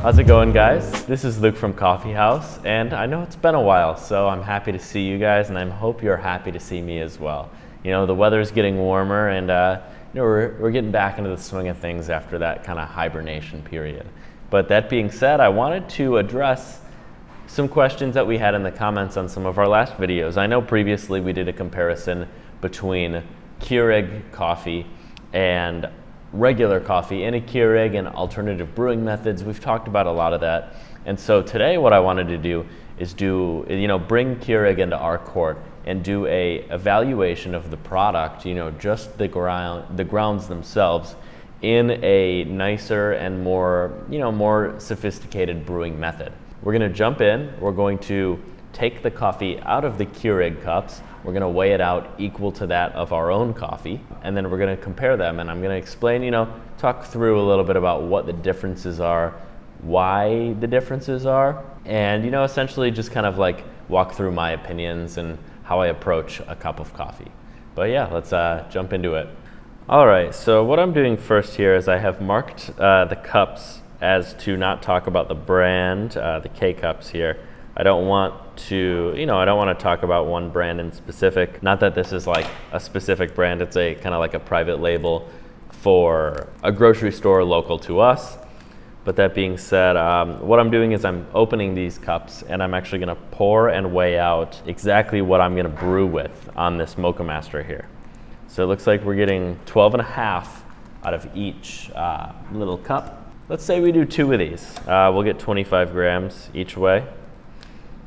How's it going, guys? This is Luke from Coffee House, and I know it's been a while, so I'm happy to see you guys, and I hope you're happy to see me as well. You know, the weather's getting warmer, and we're getting back into the swing of things after that kind of hibernation period. But that being said, I wanted to address some questions that we had in the comments on some of our last videos. I know previously we did a comparison between Keurig coffee and regular coffee in a Keurig and alternative brewing methods. We've talked about a lot of that. And so today what I wanted to do is bring Keurig into our court and do a evaluation of the product, just the grounds themselves in a nicer and more sophisticated brewing method. We're going to jump in, we're going to take the coffee out of the Keurig cups, we're going to weigh it out equal to that of our own coffee, and then we're going to compare them, and I'm going to explain, talk through a little bit about what the differences are, why the differences are, and essentially just kind of like walk through my opinions and how I approach a cup of coffee. But yeah, let's jump into it. All right, so what I'm doing first here is I have marked the cups as to not talk about the brand, the K cups here. I don't want to, I don't want to talk about one brand in specific. Not that this is like a specific brand, it's a kind of like a private label for a grocery store local to us. But that being said, what I'm doing is I'm opening these cups and I'm actually going to pour and weigh out exactly what I'm going to brew with on this Mocha Master here. So it looks like we're getting 12.5 out of each little cup. Let's say we do 2 of these. We'll get 25 grams each way.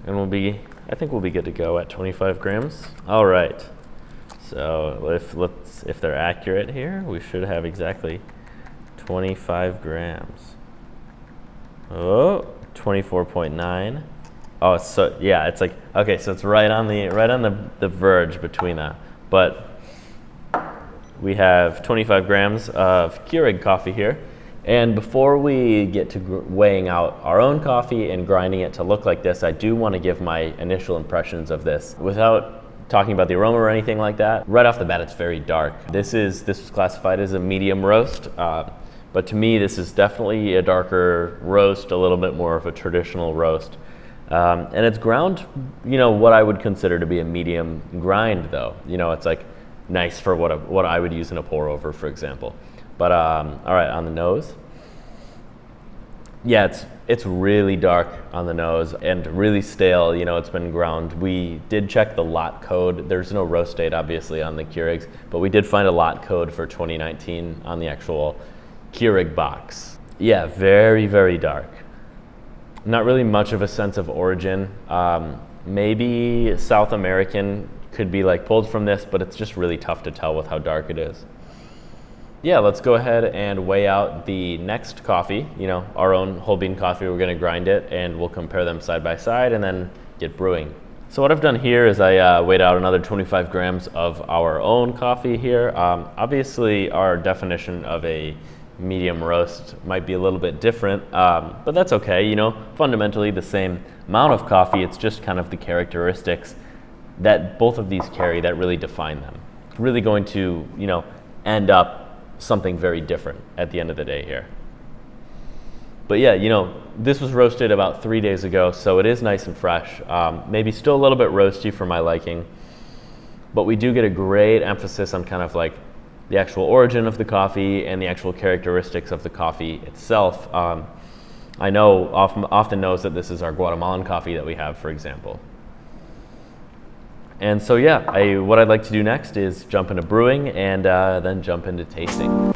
And I think we'll be good to go at 25 grams. All right, so if they're accurate here, we should have exactly 25 grams. Oh, 24.9. Oh, so yeah, it's like, okay, so it's right on the verge between that. But we have 25 grams of Keurig coffee here. And before we get to weighing out our own coffee and grinding it to look like this, I do want to give my initial impressions of this. Without talking about the aroma or anything like that, right off the bat, it's very dark. This was classified as a medium roast, but to me, this is definitely a darker roast, a little bit more of a traditional roast. And it's ground, what I would consider to be a medium grind, though. It's like nice for what I would use in a pour over, for example. But all right, on the nose, yeah, it's really dark on the nose and really stale. It's been ground. We did check the lot code. There's no roast date, obviously, on the Keurigs, but we did find a lot code for 2019 on the actual Keurig box. Yeah, very, very dark. Not really much of a sense of origin. Maybe South American could be like pulled from this, but it's just really tough to tell with how dark it is. Yeah, let's go ahead and weigh out the next coffee, our own whole bean coffee. We're going to grind it and we'll compare them side by side and then get brewing. So what I've done here is I weighed out another 25 grams of our own coffee here. Obviously, our definition of a medium roast might be a little bit different, but that's okay. Fundamentally the same amount of coffee. It's just kind of the characteristics that both of these carry that really define them. It's really going to, end up something very different at the end of the day here. But yeah, this was roasted about 3 days ago, so it is nice and fresh. Maybe still a little bit roasty for my liking, but we do get a great emphasis on kind of like the actual origin of the coffee and the actual characteristics of the coffee itself. I know often knows that this is our Guatemalan coffee that we have, for example. And so yeah, what I'd like to do next is jump into brewing and then jump into tasting.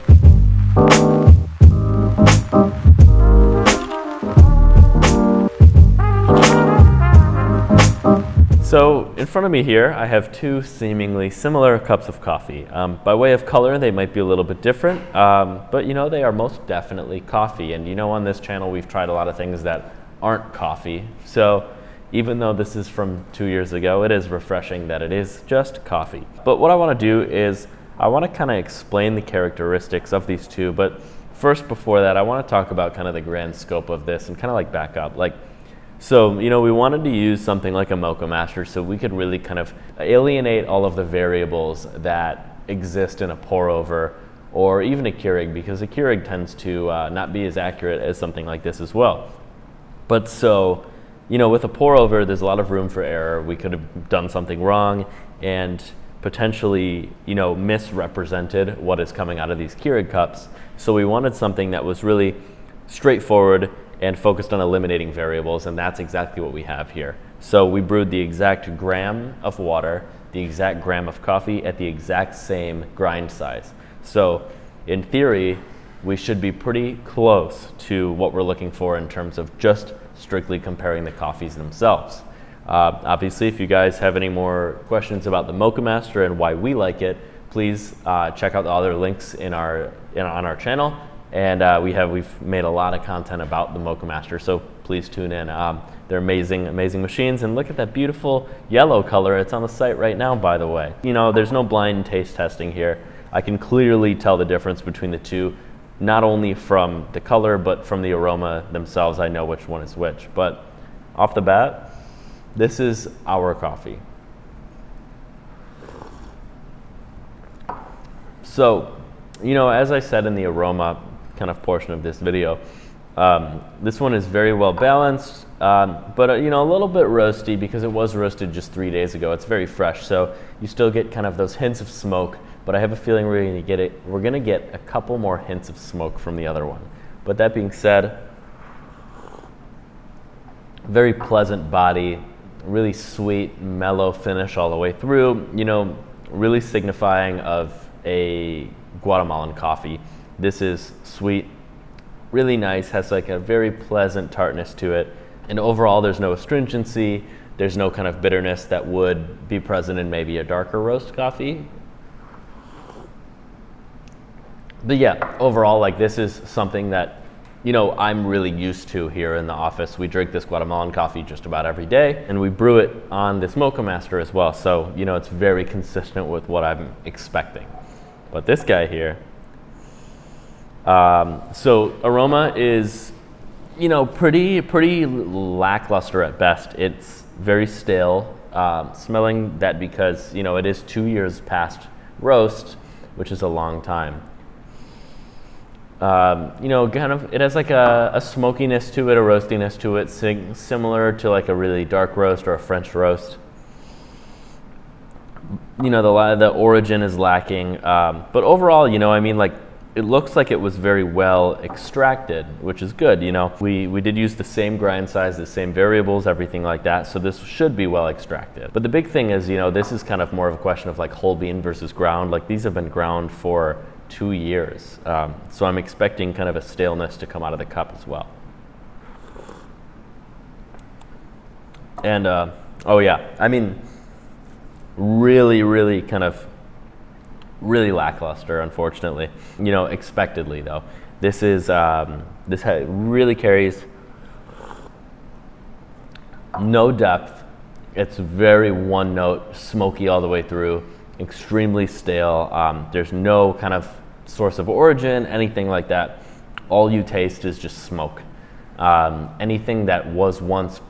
So in front of me here, I have 2 seemingly similar cups of coffee. By way of color, they might be a little bit different, but they are most definitely coffee. And on this channel, we've tried a lot of things that aren't coffee. So even though this is from 2 years ago, it is refreshing that it is just coffee. But what I want to do is I want to kind of explain the characteristics of these 2. But first, before that, I want to talk about kind of the grand scope of this and kind of like back up. So, we wanted to use something like a Mocha Master so we could really kind of alienate all of the variables that exist in a pour over or even a Keurig, because a Keurig tends to not be as accurate as something like this as well. But so, you know, with a pour over, there's a lot of room for error. We could have done something wrong and potentially, you know, misrepresented what is coming out of these Keurig cups. So we wanted something that was really straightforward and focused on eliminating variables, and that's exactly what we have here. So we brewed the exact gram of water, the exact gram of coffee at the exact same grind size. So in theory, we should be pretty close to what we're looking for in terms of just strictly comparing the coffees themselves. Obviously, if you guys have any more questions about the Mocha Master and why we like it, please check out the other links on our channel. And we've made a lot of content about the Mocha Master, so please tune in. They're amazing, amazing machines. And look at that beautiful yellow color. It's on the site right now, by the way. You know, there's no blind taste testing here. I can clearly tell the difference between the two, not only from the color, but from the aroma themselves. I know which one is which. But off the bat, this is our coffee. So, you know, as I said in the aroma kind of portion of this video, this one is very well balanced, but you know, a little bit roasty because it was roasted just 3 days ago. It's very fresh, so you still get kind of those hints of smoke, but I have a feeling we're gonna get a couple more hints of smoke from the other one. But that being said, very pleasant body, really sweet, mellow finish all the way through, you know, really signifying of a Guatemalan coffee. This is sweet, really nice, has like a very pleasant tartness to it. And overall, there's no astringency, there's no kind of bitterness that would be present in maybe a darker roast coffee. But yeah, overall, like this is something that, you know, I'm really used to here in the office. We drink this Guatemalan coffee just about every day, and we brew it on this Mocha Master as well. So, you know, it's very consistent with what I'm expecting. But this guy here, so aroma is, you know, pretty lackluster at best. It's very stale, smelling that because, you know, it is 2 years past roast, which is a long time. You know, kind of, it has like a smokiness to it, a roastiness to it, similar to like a really dark roast or a French roast. You know, the origin is lacking, but overall, you know, I mean, like, it looks like it was very well extracted, which is good. You know, we did use the same grind size, the same variables, everything like that, so this should be well extracted. But the big thing is, you know, this is kind of more of a question of like whole bean versus ground. Like, these have been ground for 2 years, so I'm expecting kind of a staleness to come out of the cup as well. And oh yeah, I mean, really kind of really lackluster, unfortunately. You know, expectedly though. This is really carries no depth. It's very one note, smoky all the way through, extremely stale. There's no kind of source of origin, anything like that. All you taste is just smoke. Anything that was once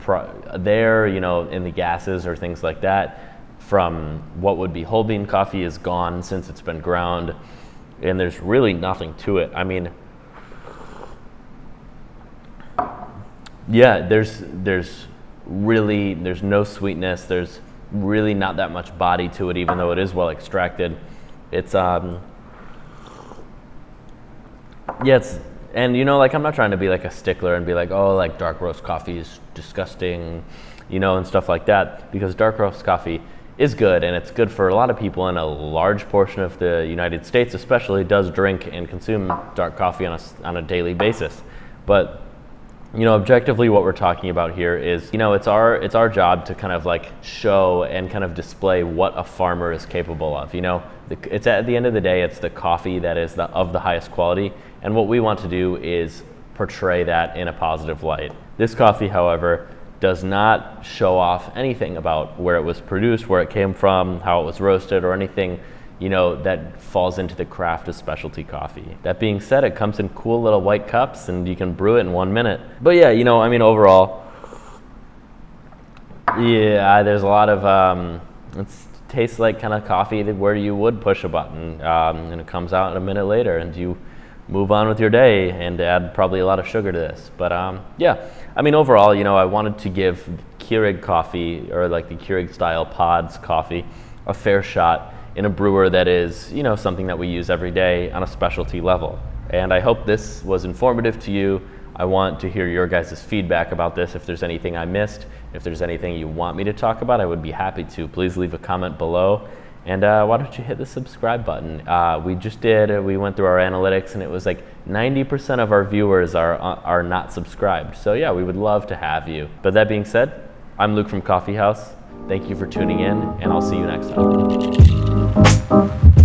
there, you know, in the gases or things like that, from what would be whole bean coffee is gone since it's been ground, and there's really nothing to it. I mean, yeah, there's no sweetness. There's really not that much body to it, even though it is well extracted. It's and you know, like, I'm not trying to be like a stickler and be like, oh, like dark roast coffee is disgusting, you know, and stuff like that, because dark roast coffee is good, and it's good for a lot of people, and a large portion of the United States especially does drink and consume dark coffee on a daily basis. But, you know, objectively what we're talking about here is, you know, it's our job to kind of like show and kind of display what a farmer is capable of. You know, it's at the end of the day, it's the coffee that is of the highest quality, and what we want to do is portray that in a positive light. This coffee, however, does not show off anything about where it was produced, where it came from, how it was roasted, or anything, you know, that falls into the craft of specialty coffee. That being said, it comes in cool little white cups, and you can brew it in 1 minute. But yeah, you know, I mean, overall, yeah, there's a lot of, let's tastes like kind of coffee where you would push a button and it comes out a minute later and you move on with your day and add probably a lot of sugar to this. But yeah, I mean, overall, I wanted to give Keurig coffee, or like the Keurig style pods coffee, a fair shot in a brewer that is, something that we use every day on a specialty level. And I hope this was informative to you. I want to hear your guys' feedback about this. If there's anything I missed, if there's anything you want me to talk about, I would be happy to. Please leave a comment below. And why don't you hit the subscribe button? We went through our analytics and it was like 90% of our viewers are not subscribed. So yeah, we would love to have you. But that being said, I'm Luke from Coffee House. Thank you for tuning in, and I'll see you next time.